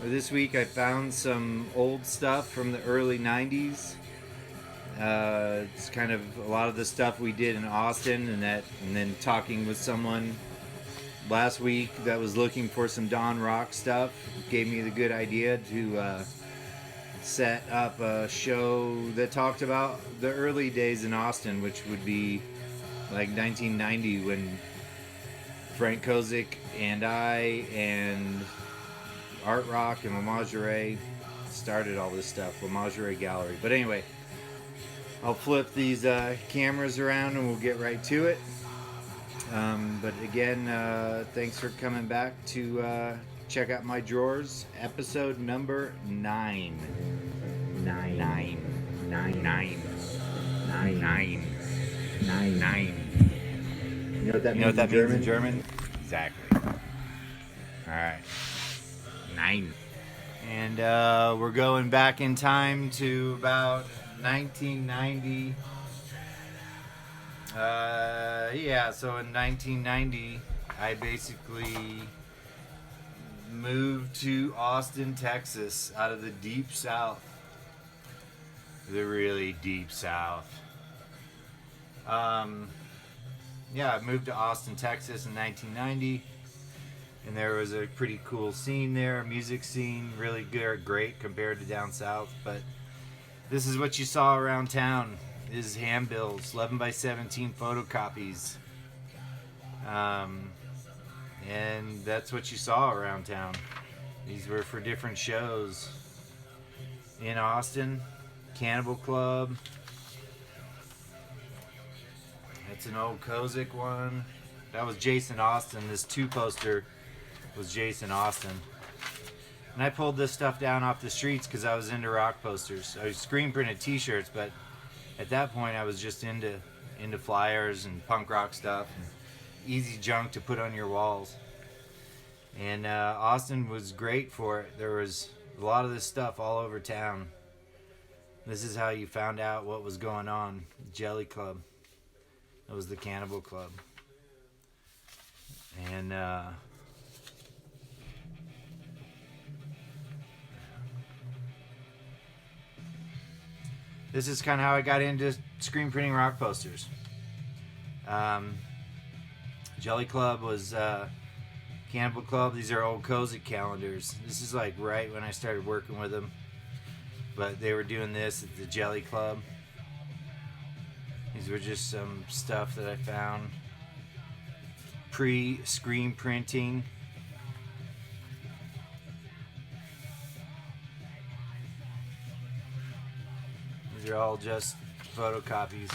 This week I found some old stuff from the early 90s. It's kind of a lot of the stuff we did in Austin, and then talking with someone last week that was looking for some Don Rock stuff gave me the good idea to set up a show that talked about the early days in Austin, which would be like 1990 when Frank Kozik and I and Art Rock and La Magerie started all this stuff, La Magerie Gallery. But anyway, I'll flip these cameras around and we'll get right to it. But again, thanks for coming back to check out my drawers. Episode number 9. 9. 9. 9. 9. 9. 9. 9. 9. You know what that means in German? Exactly. Alright. 9. And we're going back in time to about 1990. So in 1990, I basically moved to Austin, Texas, out of the deep south. The really deep south. I moved to Austin, Texas in 1990, and there was a pretty cool scene there, music scene, really good, great compared to down south. But this is what you saw around town. This is handbills, 11 by 17 photocopies, and that's what you saw around town. These were for different shows in Austin. Cannibal Club. That's an old Kozik one. That was Jason Austin. This 2 poster was Jason Austin. And I pulled this stuff down off the streets because I was into rock posters. I screen printed t-shirts, but at that point I was just into flyers and punk rock stuff and easy junk to put on your walls. And Austin was great for it. There was a lot of this stuff all over town. This is how you found out what was going on. Jelly Club. It was the Cannibal Club. And this is kind of how I got into screen printing rock posters. Jelly Club was Cannibal Club. These are old Kozik calendars. This is like right when I started working with them. But they were doing this at the Jelly Club. These were just some stuff that I found pre-screen printing. These are all just photocopies.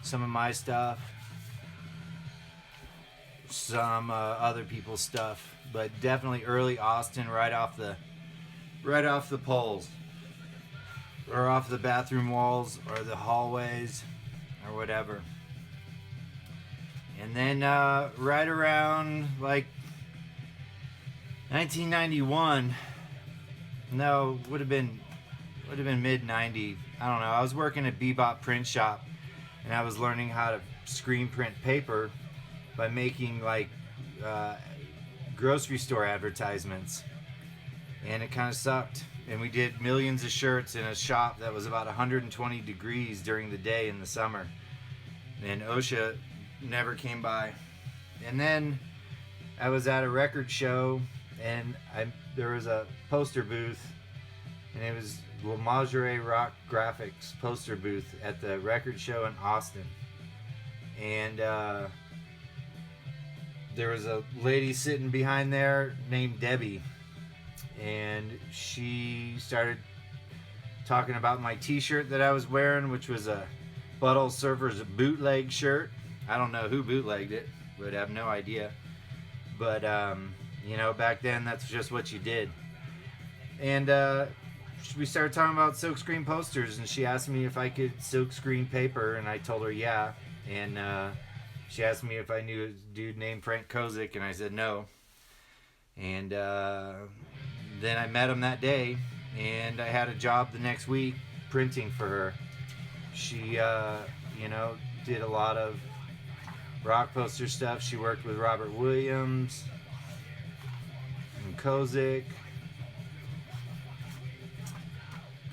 Some of my stuff, some other people's stuff, but definitely early Austin, right off the poles, or off the bathroom walls, or the hallways, or whatever. And then right around like 1991, no, would have been mid 90. I don't know. I was working at Bebop Print Shop, and I was learning how to screen print paper by making like grocery store advertisements, and it kind of sucked. And we did millions of shirts in a shop that was about 120 degrees during the day in the summer. And OSHA never came by. And then I was at a record show, and there was a poster booth, and it was La Magerie Rock Graphics poster booth at the record show in Austin. And there was a lady sitting behind there named Debbie. And she started talking about my t-shirt that I was wearing, which was a Butthole Surfers bootleg shirt. I don't know who bootlegged it, but I have no idea. But, back then, that's just what you did. And we started talking about silkscreen posters, and she asked me if I could silkscreen paper, and I told her yeah. And she asked me if I knew a dude named Frank Kozik, and I said no. And then I met him that day, and I had a job the next week printing for her. She, did a lot of rock poster stuff. She worked with Robert Williams, and Kozik,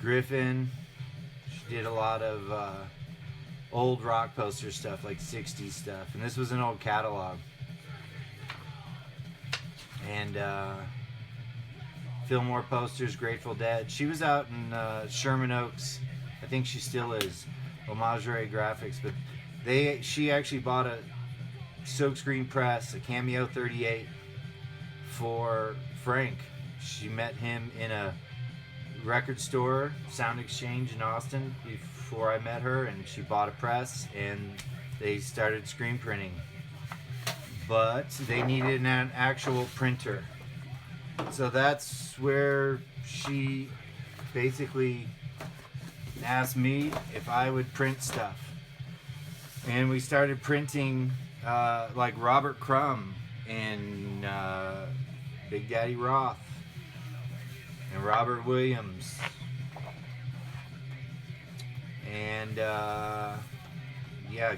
Griffin. She did a lot of old rock poster stuff, like 60s stuff. And this was an old catalog. And Fillmore posters, Grateful Dead. She was out in Sherman Oaks. I think she still is. Homagerie Graphics. But she actually bought a silkscreen press, a Cameo 38, for Frank. She met him in a record store, Sound Exchange in Austin, before I met her, and she bought a press, and they started screen printing. But they needed an actual printer. So that's where she basically asked me if I would print stuff. And we started printing like Robert Crumb and Big Daddy Roth and Robert Williams and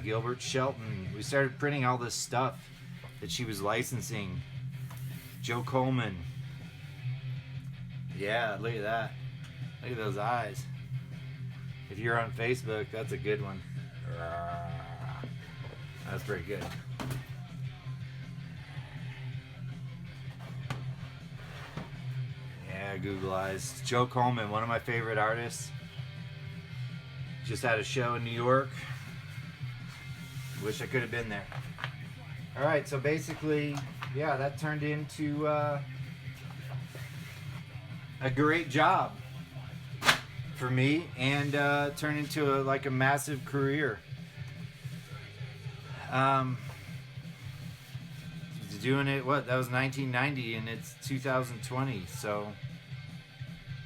Gilbert Shelton. We started printing all this stuff that she was licensing. Joe Coleman. Yeah, look at that. Look at those eyes. If you're on Facebook, that's a good one. That's pretty good. Yeah, Google eyes. Joe Coleman, one of my favorite artists. Just had a show in New York. Wish I could have been there. Alright, so basically, yeah, that turned into a great job for me, and turned into like a massive career. Doing it, that was 1990, and it's 2020, so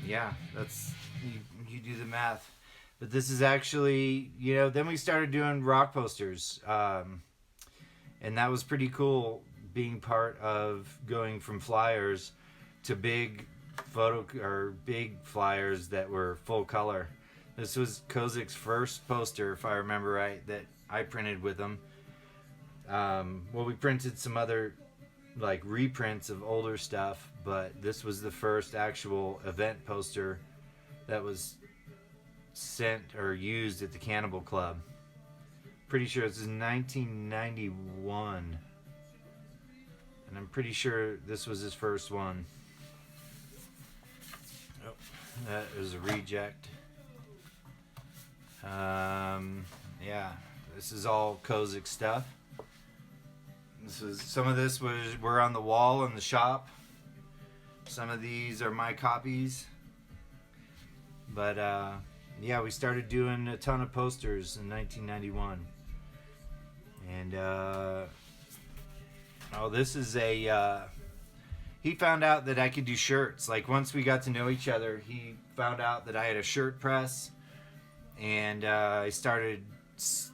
yeah, that's, you do the math. But this is actually, then we started doing rock posters, and that was pretty cool, being part of going from flyers to big big flyers that were full color. This was Kozik's first poster, if I remember right, that I printed with him. We printed some other like reprints of older stuff, but this was the first actual event poster that was sent or used at the Cannibal Club. Pretty sure this is 1991, and I'm pretty sure this was his first one. Oh, that is a reject. Yeah, this is all Kozik stuff. Some of this were on the wall in the shop. Some of these are my copies. But yeah, we started doing a ton of posters in 1991. And this is he found out that I could do shirts. Like, once we got to know each other, he found out that I had a shirt press, and I started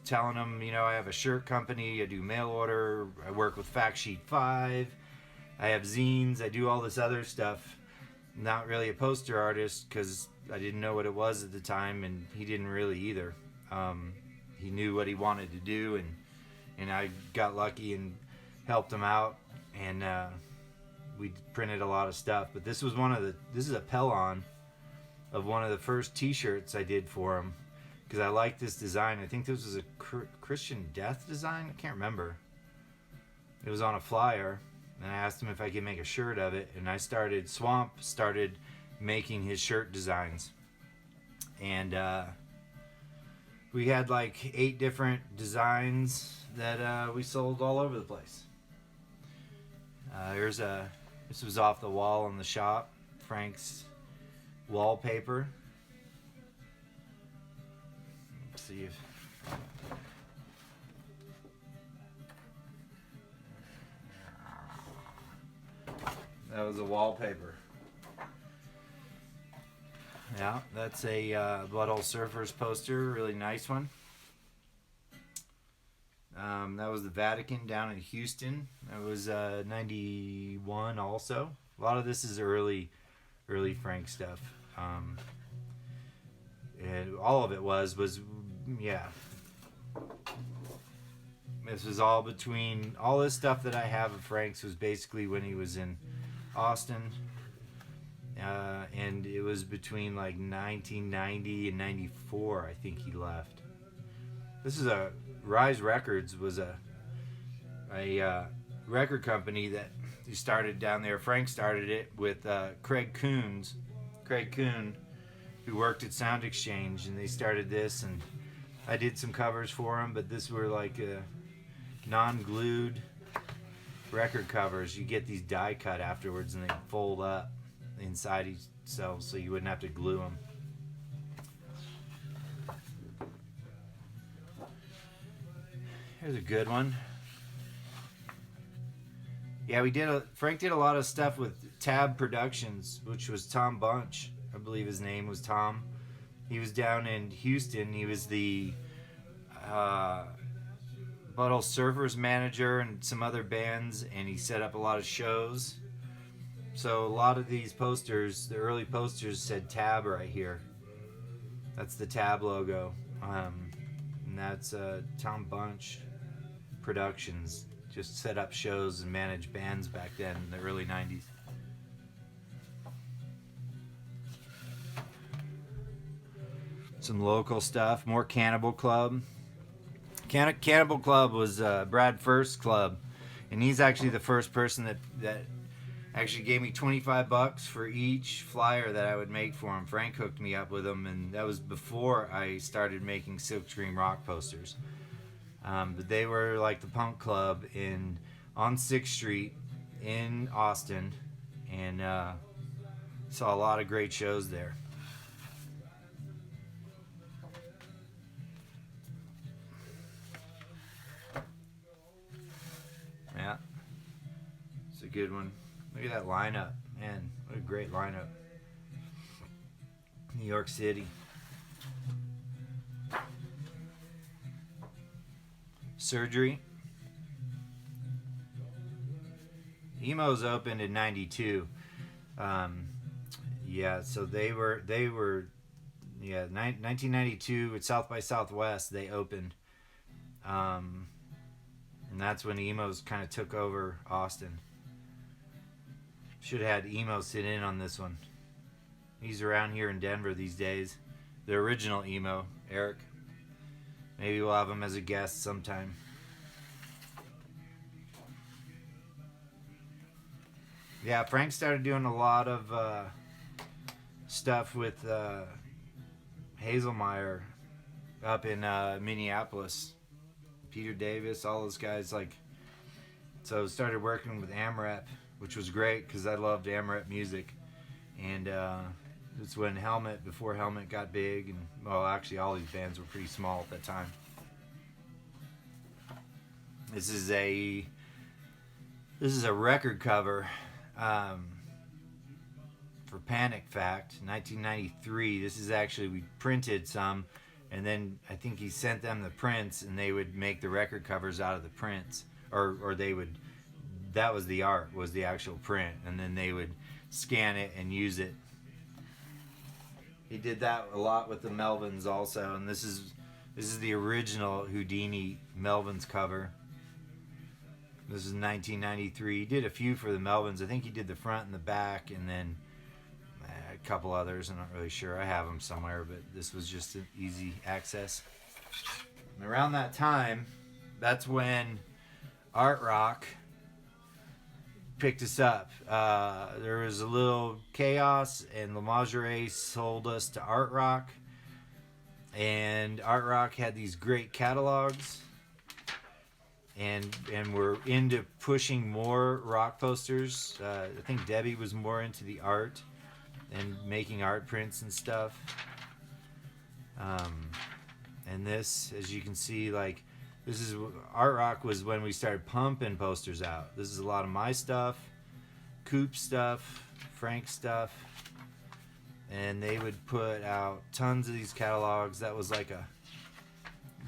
telling him, I have a shirt company, I do mail order, I work with Fact Sheet 5, I have zines, I do all this other stuff. Not really a poster artist, because I didn't know what it was at the time, and he didn't really either. He knew what he wanted to do, and I got lucky and helped him out, and we printed a lot of stuff. But this was this is a Pellon of one of the first t-shirts I did for him, because I liked this design. I think this was a Christian Death design. I can't remember. It was on a flyer, and I asked him if I could make a shirt of it, and Swamp started making his shirt designs. And we had like 8 different designs that we sold all over the place. This was off the wall in the shop, Frank's wallpaper. Let's see if that was a wallpaper. Yeah, that's a Bloodhole Surfers poster, really nice one. That was the Vatican down in Houston. That was 91 also. A lot of this is early Frank stuff. And all of it was yeah. This was all between, all this stuff that I have of Frank's was basically when he was in Austin. And it was between like 1990 and 94, I think he left. This is Rise Records was a record company that he started down there. Frank started it with Craig Kuhn, who worked at Sound Exchange, and they started this, and I did some covers for him, but this were like non-glued record covers. You get these die cut afterwards, and they fold up inside each cell, so you wouldn't have to glue them. Here's a good one. Yeah, Frank did a lot of stuff with Tab Productions, which was Tom Bunch. I believe his name was Tom. He was down in Houston. He was the Buttle Surfers manager and some other bands, and he set up a lot of shows. So a lot of these posters, the early posters, said Tab right here. That's the Tab logo. And that's Tom Bunch Productions. Just set up shows and managed bands back then in the early 90s. Some local stuff. More Cannibal Club. Cannibal Club was Brad First's club. And he's actually the first person that actually gave me $25 for each flyer that I would make for him. Frank hooked me up with him, and that was before I started making Silkscreen Rock posters. But they were like the punk club on 6th Street in Austin, and saw a lot of great shows there. Yeah, it's a good one. Look at that lineup, man! What a great lineup. New York City. Surgery. Emo's opened in '92. Yeah, so they were 1992 at South by Southwest. They opened, and that's when Emo's kind of took over Austin. Should have had Emo sit in on this one. He's around here in Denver these days. The original Emo, Eric. Maybe we'll have him as a guest sometime. Yeah, Frank started doing a lot of stuff with Hazelmeyer up in Minneapolis. Peter Davis, all those guys. So started working with AMREP, which was great because I loved AMREP music. And it's when before Helmet got big, and well, actually all these bands were pretty small at that time. This is a record cover for Panic Fact, 1993. This is actually, we printed some, and then I think he sent them the prints, and they would make the record covers out of the prints, or they would. That was the art, was the actual print, and then they would scan it and use it. He did that a lot with the Melvins also, and this is the original Houdini Melvins cover. This is 1993. He did a few for the Melvins. I think he did the front and the back, and then a couple others. I'm not really sure. I have them somewhere, but this was just an easy access. And around that time, that's when Art Rock picked us up. There was a little chaos, and La Majorée sold us to Art Rock, and Art Rock had these great catalogs, and we're into pushing more rock posters. I think Debbie was more into the art and making art prints and stuff. And this, as you can see, this is Art Rock was when we started pumping posters out. This is a lot of my stuff, Coop stuff, Frank stuff, and they would put out tons of these catalogs. That was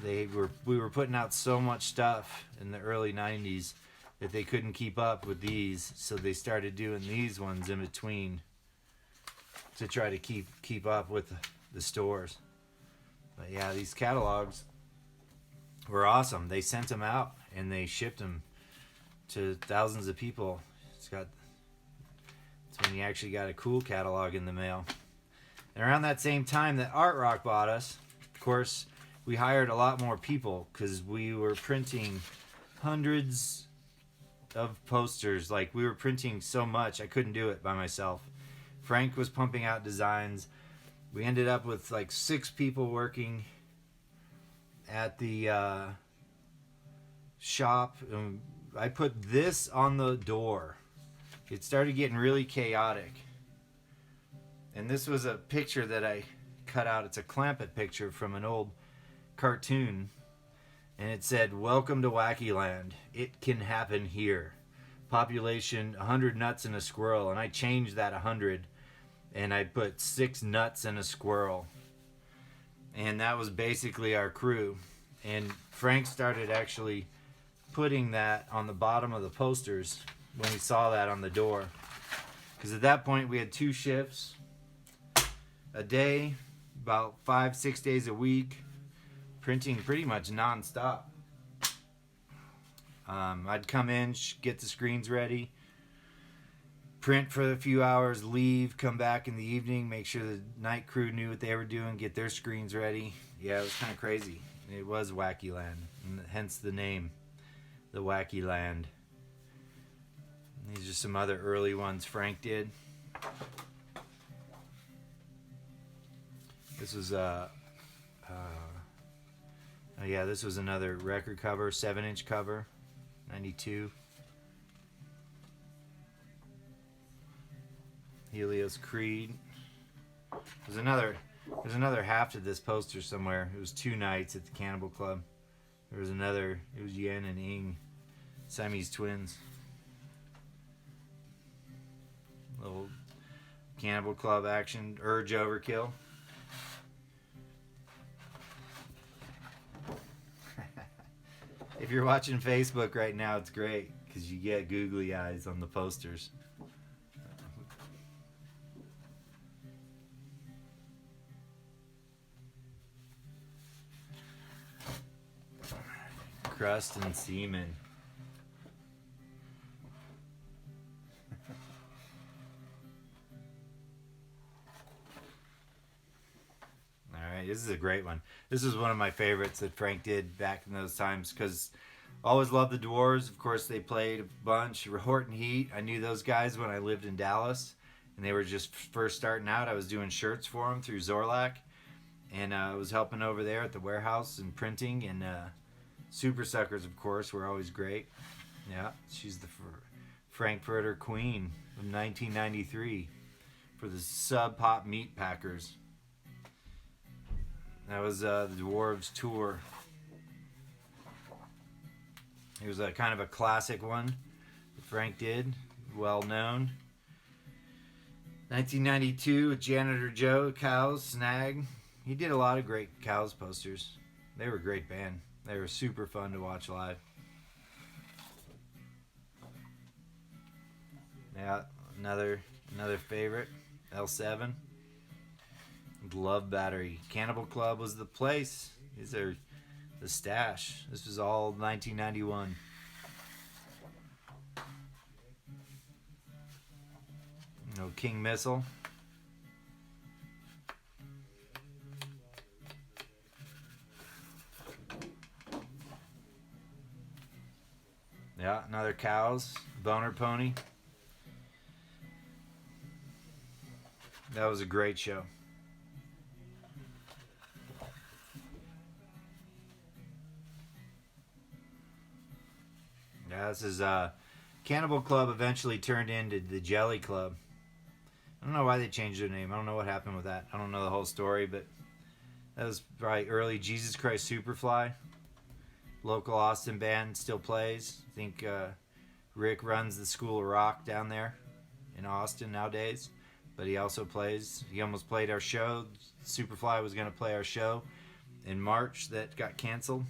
we were putting out so much stuff in the early 90s that they couldn't keep up with these, so they started doing these ones in between to try to keep up with the stores. But yeah, these catalogs were awesome. They sent them out and they shipped them to thousands of people. It's when you actually got a cool catalog in the mail. And around that same time that Art Rock bought us, of course, we hired a lot more people because we were printing hundreds of posters. Like, we were printing so much, I couldn't do it by myself. Frank was pumping out designs. We ended up with like 6 people working at the shop. I put this on the door. It started getting really chaotic. And this was a picture that I cut out. It's a Clampett picture from an old cartoon. And it said, "Welcome to Wackyland. It can happen here. Population 100 nuts and a squirrel." And I changed that 100 and I put 6 nuts and a squirrel. And that was basically our crew. And Frank started actually putting that on the bottom of the posters when he saw that on the door. Because at that point we had 2 shifts a day, about 5-6 days a week, printing pretty much non-stop. I'd come in, get the screens ready, print for a few hours, leave, come back in the evening, make sure the night crew knew what they were doing, get their screens ready. Yeah, it was kind of crazy. It was Wackyland, and hence the name, the Wackyland. These are some other early ones Frank did. This was this was another record cover, 7-inch cover, 92. Helios Creed. There's another half to this poster somewhere. It was 2 nights at the Cannibal Club. There was another. It was Yen and Ing, Siamese twins. Little Cannibal Club action. Urge Overkill. If you're watching Facebook right now, it's great because you get googly eyes on the posters. Crust and Semen. Alright, this is a great one. This is one of my favorites that Frank did back in those times because I always loved the Dwarves. Of course, they played a bunch. Horton Heat, I knew those guys when I lived in Dallas, and they were just first starting out. I was doing shirts for them through Zorlak, and I was helping over there at the warehouse and printing, and Super Suckers, of course, were always great. Yeah, she's the Frankfurter Queen of 1993 for the Sub Pop Meat Packers. That was the Dwarves tour. It was a kind of a classic one that Frank did, well known. 1992 with Janitor Joe, Cows, Snag. He did a lot of great Cows posters. They were a great band. They were super fun to watch live. Yeah, another favorite, L7. Love Battery. Cannibal Club was the place. These are the stash. This was all 1991. No King Missile. Yeah, another Cows. Boner Pony. That was a great show. Yeah, this is Cannibal Club eventually turned into the Jelly Club. I don't know why they changed their name. I don't know what happened with that. I don't know the whole story, but that was probably early Jesus Christ Superfly. Local Austin band, still plays. I think Rick runs the School of Rock down there in Austin nowadays, but he also plays. He almost played our show. Superfly was going to play our show in March that got canceled.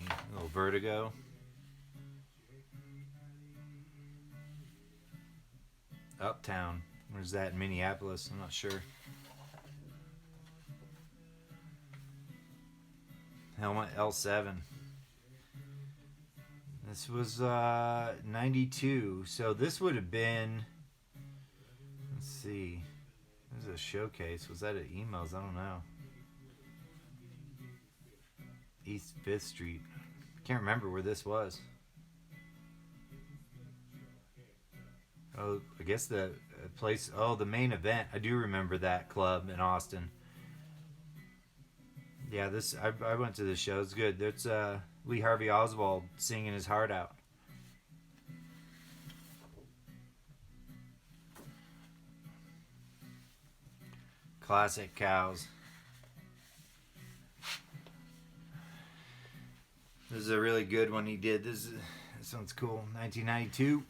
A little Vertigo. Uptown. Where's that? In Minneapolis? I'm not sure. Helmet L7. This was 92. So this would have been, let's see. This is a showcase. Was that at Emos? I don't know. East 5th Street. Can't remember where this was. Oh, I guess the place. Oh, the main event. I do remember that club in Austin. Yeah, this I went to this show. It's good. There's Lee Harvey Oswald singing his heart out. Classic Cows. This is a really good one he did. This one's cool. 1992.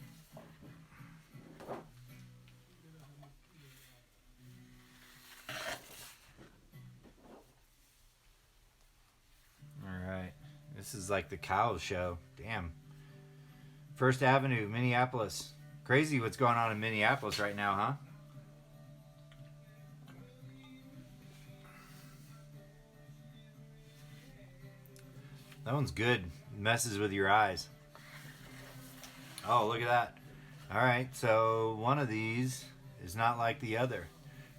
Alright. This is like the Cows show. Damn. First Avenue, Minneapolis. Crazy what's going on in Minneapolis right now, huh? That one's good. Messes with your eyes. Oh, look at that. Alright, so one of these is not like the other,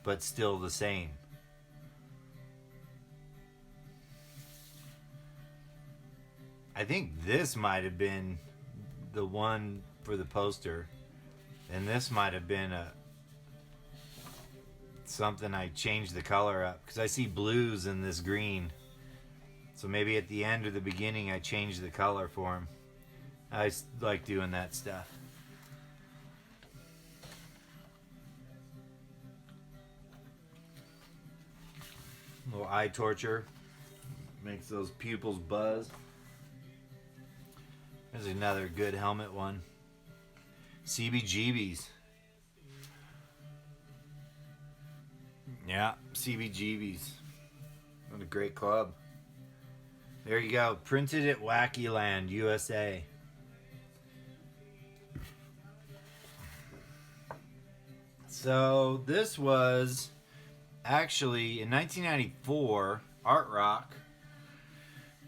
but still the same. I think this might have been the one for the poster, and this might have been something I changed the color up, because I see blues in this green. So maybe at the end or the beginning I changed the color for him. I like doing that stuff. A little eye torture. Makes those pupils buzz. There's another good helmet one. CBGBs. Yeah, CBGBs. What a great club. There you go. Printed at Wackyland, USA. So this was actually in 1994, Art Rock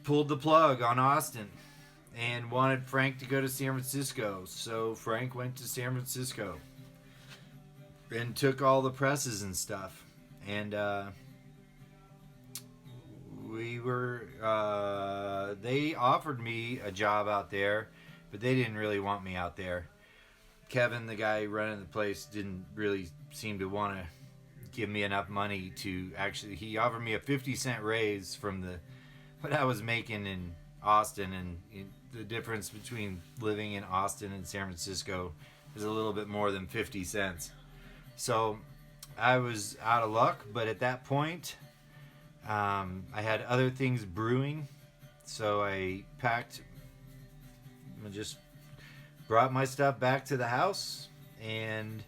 pulled the plug on Austin and wanted Frank to go to San Francisco. So Frank went to San Francisco and took all the presses and stuff. And they offered me a job out there, but they didn't really want me out there. Kevin, the guy running the place, didn't really seem to want to give me enough money to actually. He offered me a 50-cent raise from what I was making in Austin, and the difference between living in Austin and San Francisco is a little bit more than 50 cents. So I was out of luck, but at that point, I had other things brewing, so I packed and just brought my stuff back to the house and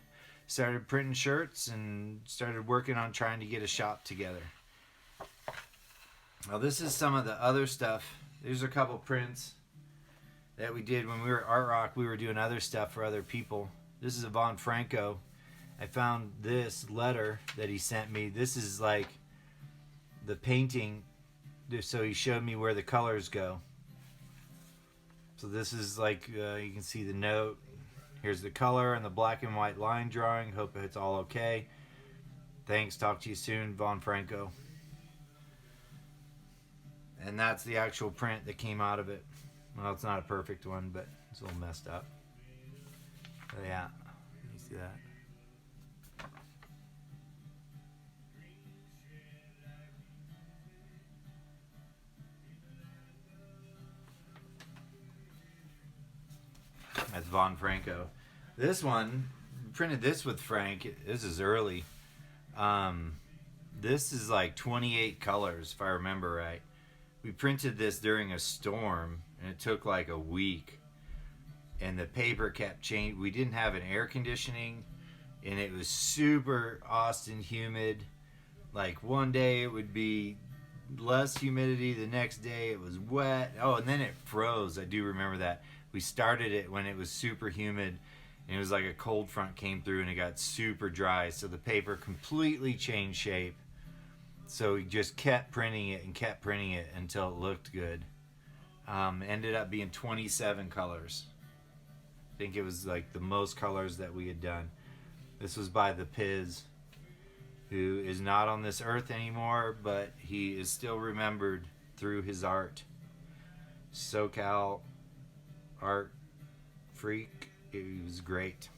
started printing shirts and started working on trying to get a shop together. Now this is some of the other stuff. There's a couple prints that we did when we were at Art Rock. We were doing other stuff for other people. This is a Von Franco. I found this letter that he sent me. This is like the painting, so he showed me where the colors go. So this is like, you can see the note. Here's the color and the black and white line drawing. Hope it's all okay. Thanks, talk to you soon, Von Franco. And that's the actual print that came out of it. Well, it's not a perfect one, but it's a little messed up. But yeah, you see that? That's Von Franco. This one, printed this with Frank. This is early. This is like 28 colors, if I remember right. We printed this during a storm, and it took like a week. And the paper kept changing. We didn't have an air conditioning, and it was super Austin humid. Like one day it would be less humidity, the next day it was wet. Oh, and then it froze. I do remember that. We started it when it was super humid, and it was like a cold front came through and it got super dry, so the paper completely changed shape. So we just kept printing it and kept printing it until it looked good. Ended up being 27 colors. I think it was like the most colors that we had done. This was by the Piz, who is not on this earth anymore, but he is still remembered through his art. SoCal art freak. It was great.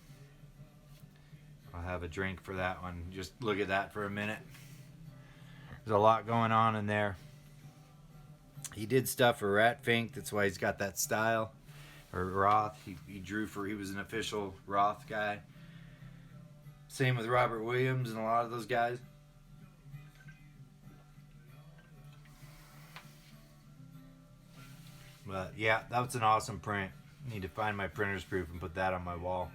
I'll have a drink for that one. Just look at that for a minute. There's a lot going on in there. He did stuff for Ratfink. That's why he's got that style. Or Roth. He drew for, he was an official Roth guy. Same with Robert Williams and a lot of those guys. But yeah, that was an awesome print. Need to find my printer's proof and put that on my wall.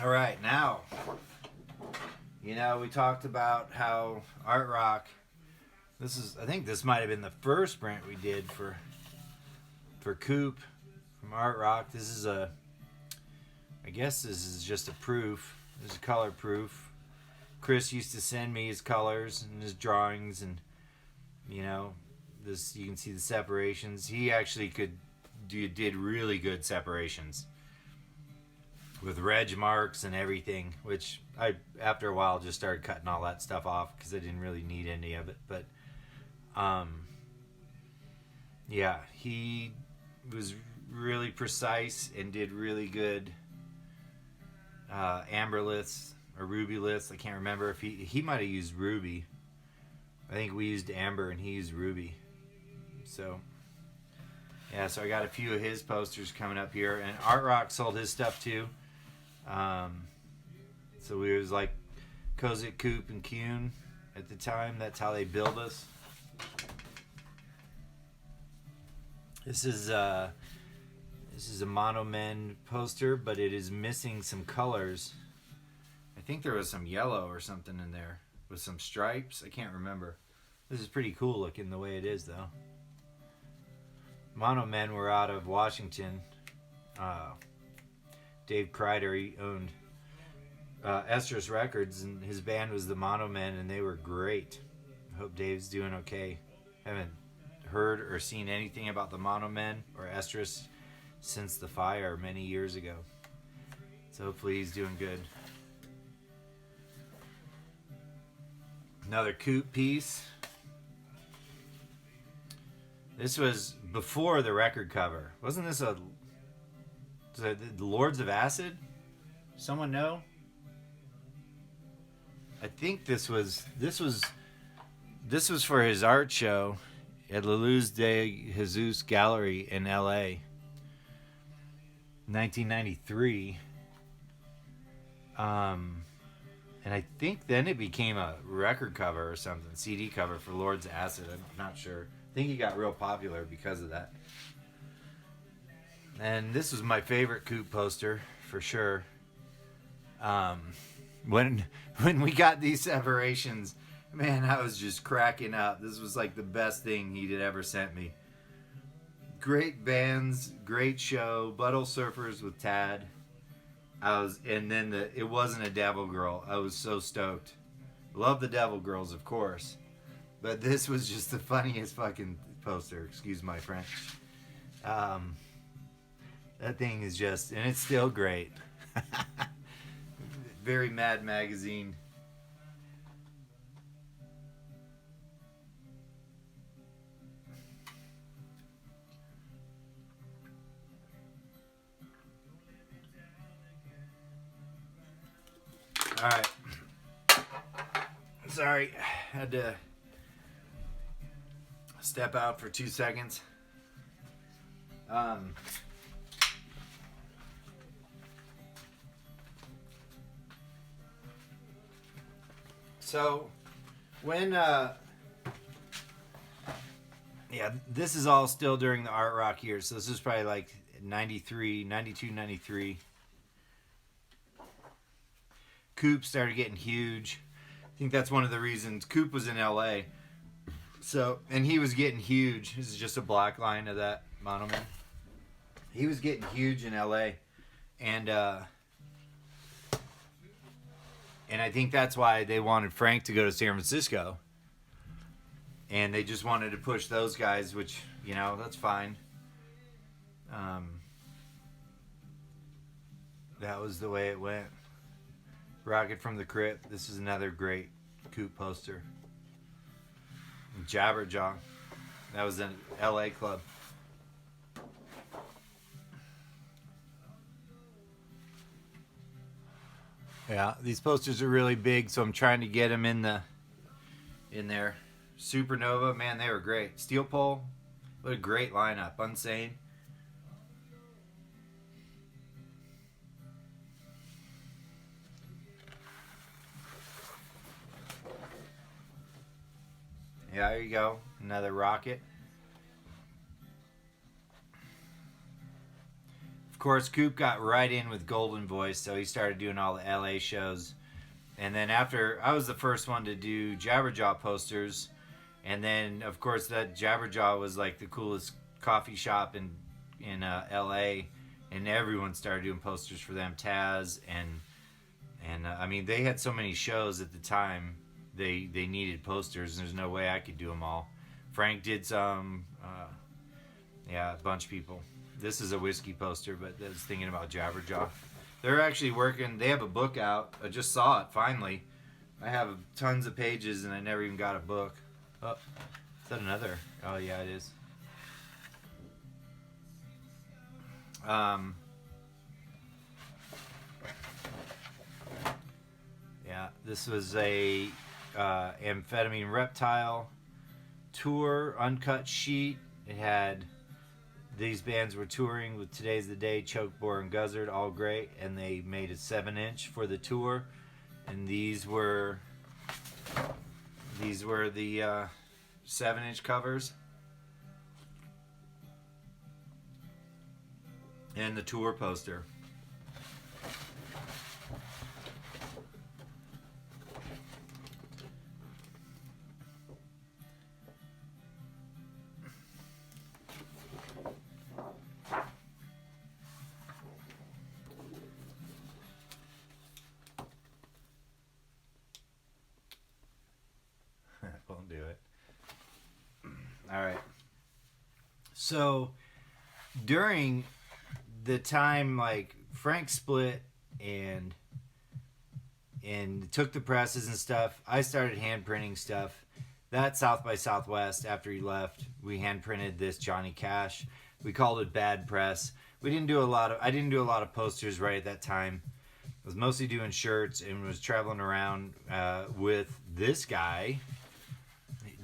All right, now, you know, we talked about how Art Rock, I think this might have been the first print we did for Coop from Art Rock. This is I guess this is just a proof. This is a color proof. Chris used to send me his colors and his drawings, and you know, this, you can see the separations. He actually did really good separations with reg marks and everything, which I, after a while, just started cutting all that stuff off because I didn't really need any of it. But yeah, he was really precise and did really good amber liths or ruby liths. I can't remember if he might have used ruby. I think we used amber and he used ruby. So yeah, so I got a few of his posters coming up here, and Art Rock sold his stuff too. So we was like Kozik, Coop, and Kuhn at the time. That's how they billed us. This is a Mono Men poster, but it is missing some colors. I think there was some yellow or something in there with some stripes. I can't remember. This is pretty cool looking the way it is, though. Mono Men were out of Washington. Dave Kreider, he owned Estrus Records, and his band was the Mono Men, and they were great. I hope Dave's doing okay. Haven't heard or seen anything about the Mono Men or Estrus since the fire many years ago. So hopefully he's doing good. Another Coop piece. This was before the record cover. Wasn't this the Lords of Acid? Someone know? I think this was for his art show at La Luz de Jesus Gallery in LA, 1993. And I think then it became a record cover or something, CD cover for Lords of Acid. I'm not sure. I think he got real popular because of that. And this was my favorite Coop poster for sure. When we got these separations, man, I was just cracking up. This was like the best thing he'd ever sent me. Great bands, great show. Buttle Surfers with Tad. And then it wasn't a Devil Girl. I was so stoked. Love the Devil Girls, of course. But this was just the funniest fucking poster. Excuse my French. That thing is just, and it's still great. Very Mad Magazine. All right. Sorry, had to step out for 2 seconds. So when yeah, this is all still during the Art Rock years. So this is probably like 92, 93. Coop started getting huge. I think that's one of the reasons. Coop was in LA. So, and he was getting huge. This is just a black line of that monument. He was getting huge in LA. And I think that's why they wanted Frank to go to San Francisco. And they just wanted to push those guys, which, You know, that's fine. That was the way it went. Rocket from the Crypt. This is another great Coop poster. Jabberjaw. That was an LA club. Yeah, these posters are really big, so I'm trying to get them in there. Supernova, man, they were great. Steel Pole, what a great lineup. Unsane. Yeah, there you go. Another Rocket. Of course, Coop got right in with Golden Voice, so he started doing all the LA shows. And then after, I was the first one to do Jabberjaw posters. And then, of course, that Jabberjaw was like the coolest coffee shop in LA. And everyone started doing posters for them. Taz and I mean, they had so many shows at the time. They needed posters. And there's no way I could do them all. Frank did some. Yeah, a bunch of people. This is a whiskey poster, but I was thinking about Jabberjaw. They're actually working. They have a book out. I just saw it finally. I have tons of pages and I never even got a book. Oh, is that another? Oh yeah, it is. Yeah, this was a amphetamine reptile tour uncut sheet. It had these bands were touring with Today's the Day, Chokebore, and Guzzard, all great, and they made a 7-inch for the tour. And these were the 7-inch covers and the tour poster. Won't do it. All right. So during the time like Frank split and took the presses and stuff, I started hand printing stuff. That South by Southwest, after he left, we hand printed this Johnny Cash. We called it Bad Press. I didn't do a lot of posters right at that time. I was mostly doing shirts and was traveling around with this guy,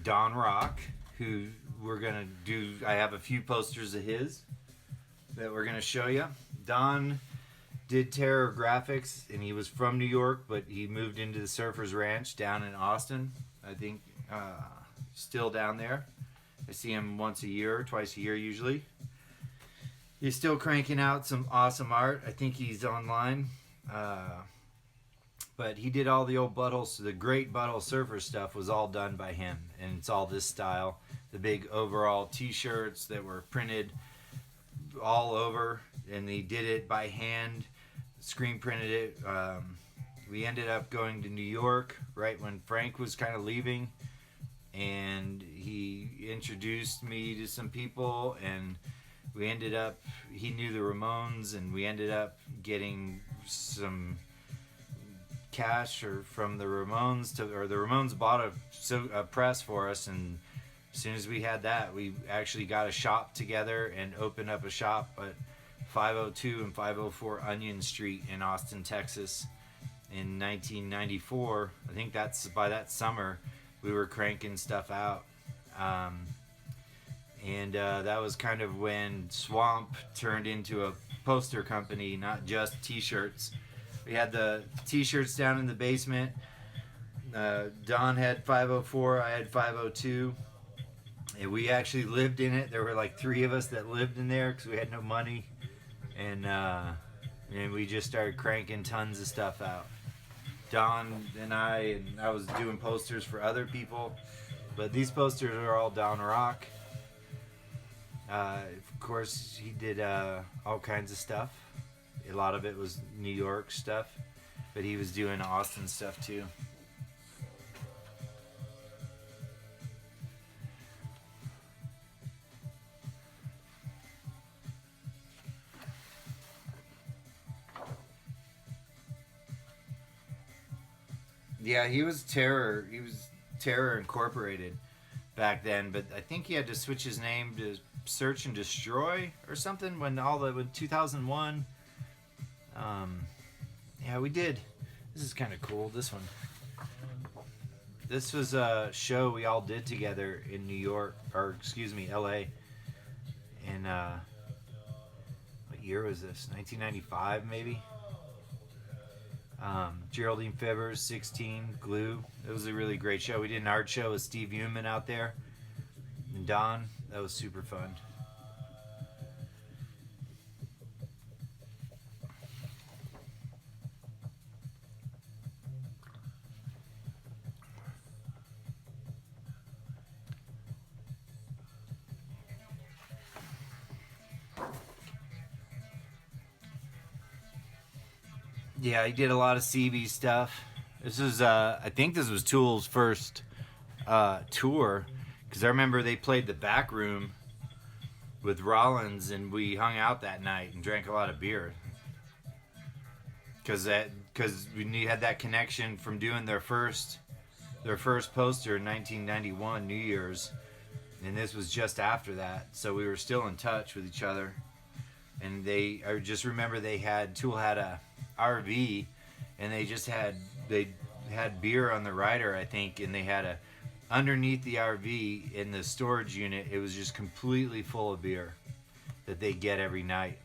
Don Rock, who we're gonna do. I have a few posters of his that we're gonna show you. Don did Terror Graphics, and he was from New York, but he moved into the Surfers Ranch down in Austin. I think still down there. I see him once a year, twice a year usually. He's still cranking out some awesome art. I think he's online. But he did all the old Butthole, the great Butthole Surfer stuff was all done by him. And it's all this style. The big overall t-shirts that were printed all over. And he did it by hand, screen printed it. We ended up going to New York right when Frank was kind of leaving. And he introduced me to some people. And we ended up, he knew the Ramones. And we ended up getting some cash from the Ramones the Ramones bought a press for us, and as soon as we had that, we actually got a shop together and opened up a shop at 502 and 504 Onion Street in Austin, Texas in 1994. I think that's by that summer we were cranking stuff out, and that was kind of when Swamp turned into a poster company, not just t-shirts. We had the t-shirts down in the basement. Don had 504, I had 502. And we actually lived in it. There were like 3 of us that lived in there because we had no money. And we just started cranking tons of stuff out. Don and I was doing posters for other people. But these posters are all Don Rock. Of course, he did all kinds of stuff. A lot of it was New York stuff, but he was doing Austin stuff too. Yeah, he was Terror. He was Terror Incorporated back then, but I think he had to switch his name to Search and Destroy or something when 2001. Yeah, we did. This is kind of cool. This one. This was a show we all did together in New York, or excuse me, L.A. And what year was this? 1995, maybe. Geraldine Fivers, 16, Glue. It was a really great show. We did an art show with Steve Human out there and Don. That was super fun. Yeah, he did a lot of CB stuff. This was, I think this was Tool's first tour, because I remember they played the Back Room with Rollins, and we hung out that night and drank a lot of beer. Because we had that connection from doing their first poster in 1991 New Year's, and this was just after that, so we were still in touch with each other. And I just remember Tool had a RV, and they had beer on the rider, I think, and they had underneath the RV in the storage unit, it was just completely full of beer that they get every night.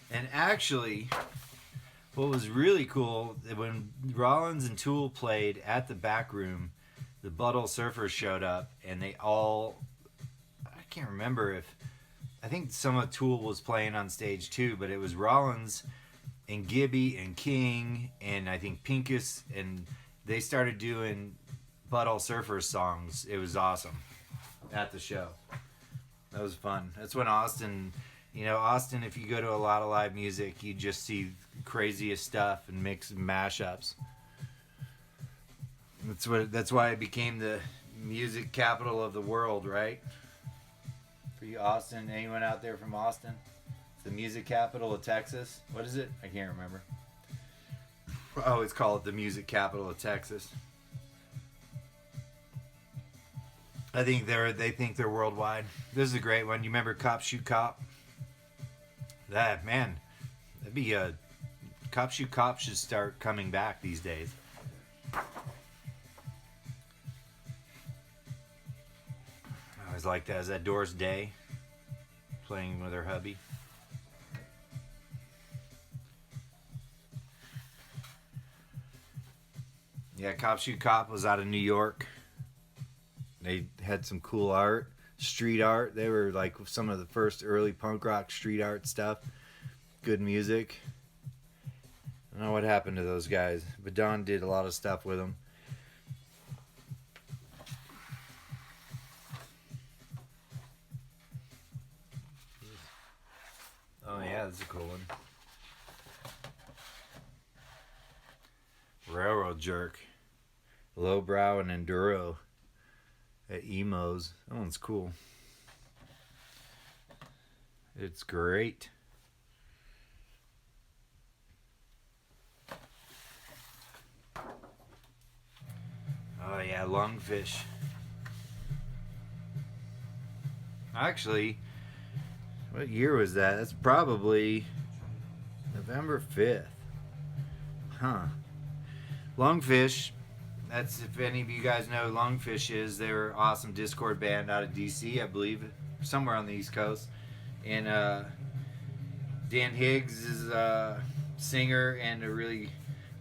And actually, what was really cool, when Rollins and Tool played at the Back Room, the Buttle Surfers showed up, and I can't remember I think some of Tool was playing on stage too, but it was Rollins and Gibby and King and I think Pincus, and they started doing Buttle Surfers songs. It was awesome at the show. That was fun. That's when Austin, if you go to a lot of live music, you just see craziest stuff and mix and mashups. That's why it became the music capital of the world, right? For you, Austin, anyone out there from Austin? It's the music capital of Texas. What is it? I can't remember. I always call it the music capital of Texas. I think they think they're worldwide. This is a great one. You remember Cop Shoot Cop? That'd be a Cop Shoot Cop should start coming back these days. I always like that. Is that Doris Day playing with her hubby? Yeah, Cop Shoot Cop was out of New York. They had some cool art, street art. They were like some of the first early punk rock street art stuff. Good music. I don't know what happened to those guys, but Don did a lot of stuff with them. Oh yeah, that's a cool one. Railroad Jerk, Lowbrow and Enduro at Emos. That one's cool. It's great. Oh yeah, Lungfish. Actually, what year was that? That's probably November 5th. Huh. Lungfish, that's, if any of you guys know who Lungfish is, they were an awesome Discord band out of DC, I believe, somewhere on the East Coast. And Dan Higgs is a singer and a really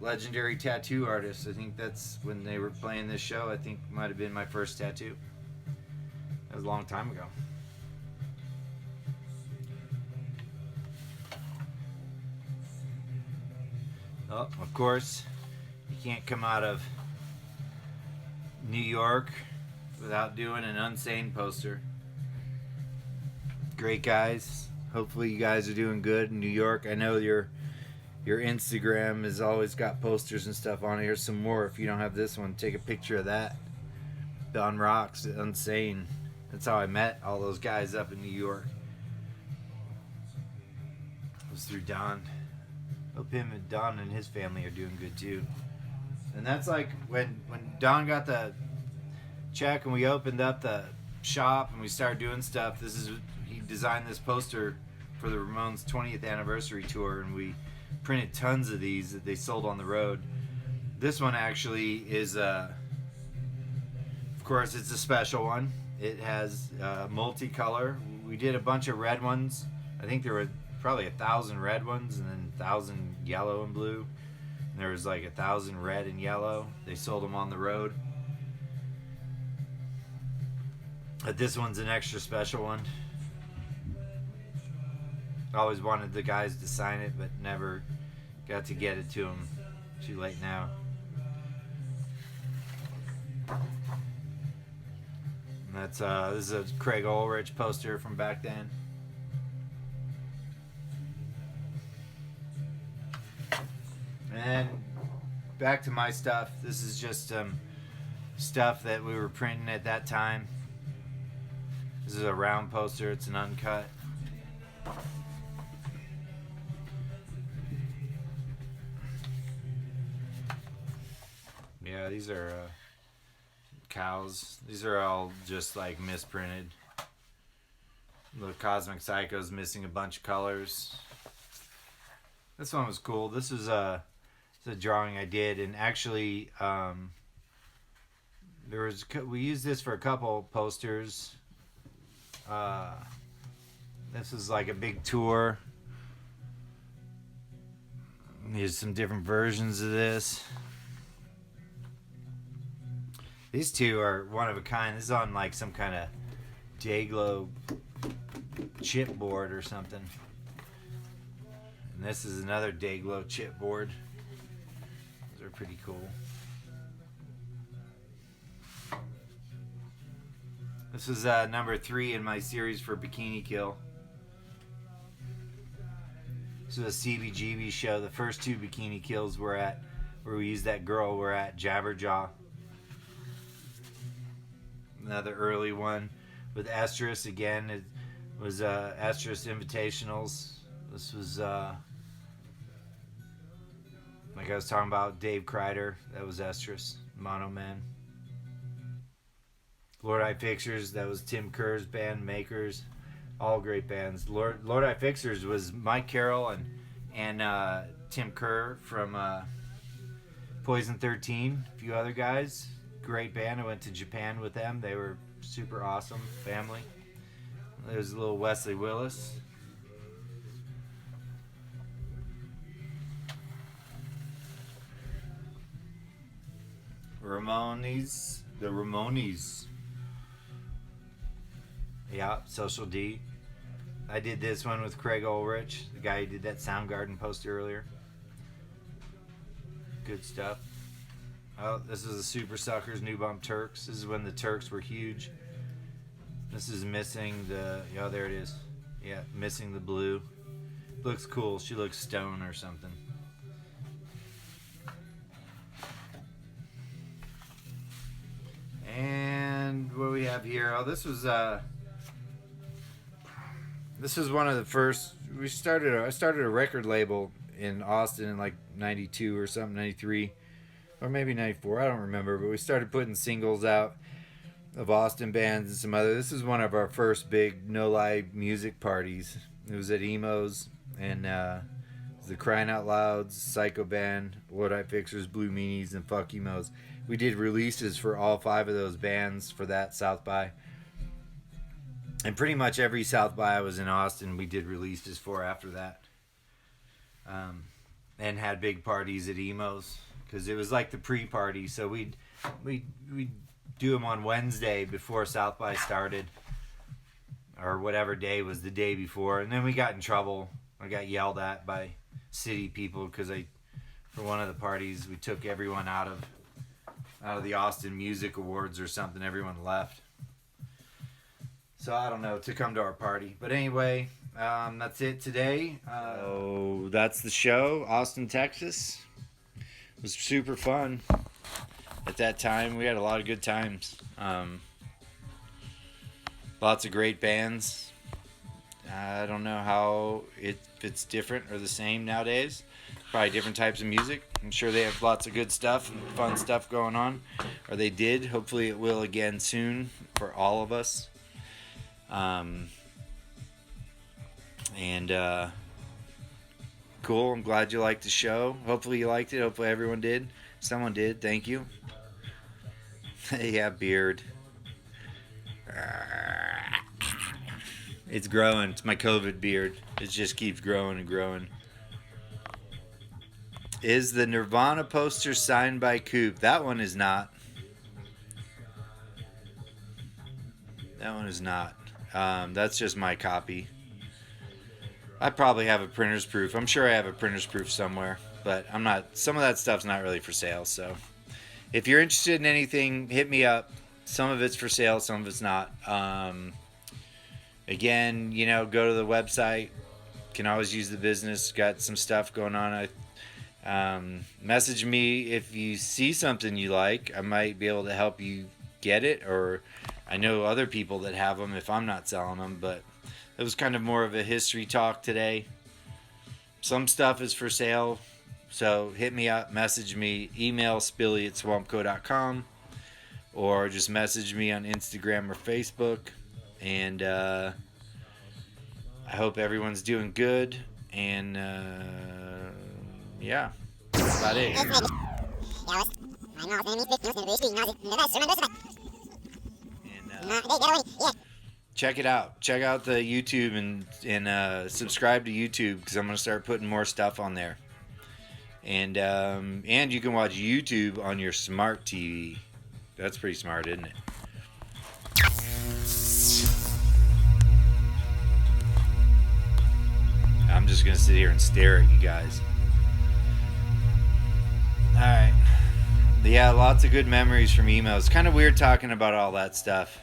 legendary tattoo artist. I think that's when they were playing this show. I think might have been my first tattoo. That was a long time ago. Oh, of course, you can't come out of New York without doing an Unsane poster. Great guys. Hopefully you guys are doing good in New York. I know your Instagram has always got posters and stuff on it. Here's some more. If you don't have this one, take a picture of that. Don Rocks, Unsane. That's how I met all those guys up in New York. It was through Don. Hope him and Don and his family are doing good too. And that's like when Don got the check and we opened up the shop and we started doing stuff. He designed this poster for the Ramones 20th anniversary tour, and we printed tons of these that they sold on the road. This one actually is, of course, it's a special one. It has multicolor. We did a bunch of red ones. I think there were probably 1,000 red ones and then 1,000 yellow and blue. And there was like 1,000 red and yellow. They sold them on the road. But this one's an extra special one. I always wanted the guys to sign it, but never got to get it to them. Too late now. And that's this is a Craig Ulrich poster from back then. And back to my stuff. This is just stuff that we were printing at that time. This is a round poster. It's an uncut. Yeah, these are cows. These are all just like misprinted. The Cosmic Psycho's missing a bunch of colors. This one was cool. This is a drawing I did, and actually we used this for a couple posters. This is like a big tour. Here's some different versions of this. These two are one of a kind. This is on like some kind of Dayglow chipboard or something. And this is another Dayglow chipboard. Those are pretty cool. This is number 3 in my series for Bikini Kill. This is a CBGB show. The first 2 Bikini Kills were at, where we used that girl, were at Jabberjaw. Another early one with Estrus again. It was Estrus Invitationals. This was like I was talking about, Dave Kreider. That was Estrus. Mono Man. Lord Eye Fixers. That was Tim Kerr's band, Makers. All great bands. Lord Eye Fixers was Mike Carroll and Tim Kerr from Poison 13. A few other guys. Great band. I went to Japan with them. They were super awesome family. There's a little Wesley Willis. Ramones. The Ramones. Yeah, Social D. I did this one with Craig Ulrich, the guy who did that Soundgarden poster earlier. Good stuff. Oh, this is the Super Suckers New Bump Turks. This is when the Turks were huge. This is missing the... Oh, there it is. Yeah, missing the blue. Looks cool. She looks stone or something. And what do we have here? Oh, this was one of the first... I started a record label in Austin in like 92 or something, 93. Or maybe 94, I don't remember, but we started putting singles out of Austin bands and some other. This is one of our first big no-lie music parties. It was at Emo's, and it was the Crying Out Louds, Psycho Band, Lord Eye Fixers, Blue Meanies, and Fuck Emo's. We did releases for all 5 of those bands for that South by. And pretty much every South by I was in Austin, we did releases for after that. And had big parties at Emo's. Because it was like the pre-party, so we'd do them on Wednesday before South by started, or whatever day was the day before, and then we got in trouble. I got yelled at by city people because for one of the parties, we took everyone out of the Austin Music Awards or something. Everyone left, so I don't know, to come to our party. But anyway, that's it today. That's the show, Austin, Texas. It was super fun at that time. We had a lot of good times. Lots of great bands. I don't know how if it's different or the same nowadays, probably different types of music. I'm sure they have lots of good stuff and fun stuff going on, or they did. Hopefully it will again soon for all of us. Cool. I'm glad you liked the show. Hopefully you liked it. Hopefully everyone did. Someone did. Thank you. Yeah, beard. It's growing. It's my COVID beard. It just keeps growing and growing. Is the Nirvana poster signed by Coop? That one is not. That one is not. That's just my copy. I probably have a printer's proof. I'm sure I have a printer's proof somewhere, but I'm not. Some of that stuff's not really for sale. So, if you're interested in anything, hit me up. Some of it's for sale, some of it's not. Again, go to the website. Can always use the business. Got some stuff going on. Message me if you see something you like. I might be able to help you get it, or I know other people that have them if I'm not selling them, but it was kind of more of a history talk today. Some stuff is for sale, so hit me up, message me, email spilly@swampco.com, or just message me on Instagram or Facebook. And I hope everyone's doing good, and yeah, that's about it. Check it out. Check out the YouTube and subscribe to YouTube, because I'm gonna start putting more stuff on there. And you can watch YouTube on your smart TV. That's pretty smart, isn't it? I'm just gonna sit here and stare at you guys. All right. Yeah, lots of good memories from emails. It's kind of weird talking about all that stuff.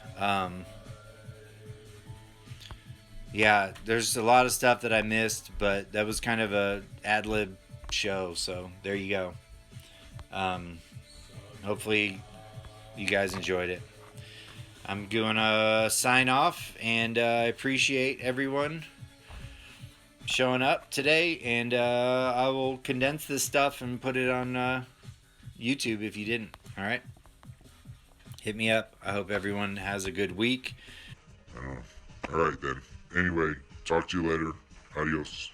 Yeah, there's a lot of stuff that I missed, but that was kind of a ad-lib show, so there you go. Hopefully you guys enjoyed it. I'm going to sign off, and I appreciate everyone showing up today, and I will condense this stuff and put it on YouTube if you didn't. All right? Hit me up. I hope everyone has a good week. All right, then. Anyway, talk to you later. Adios.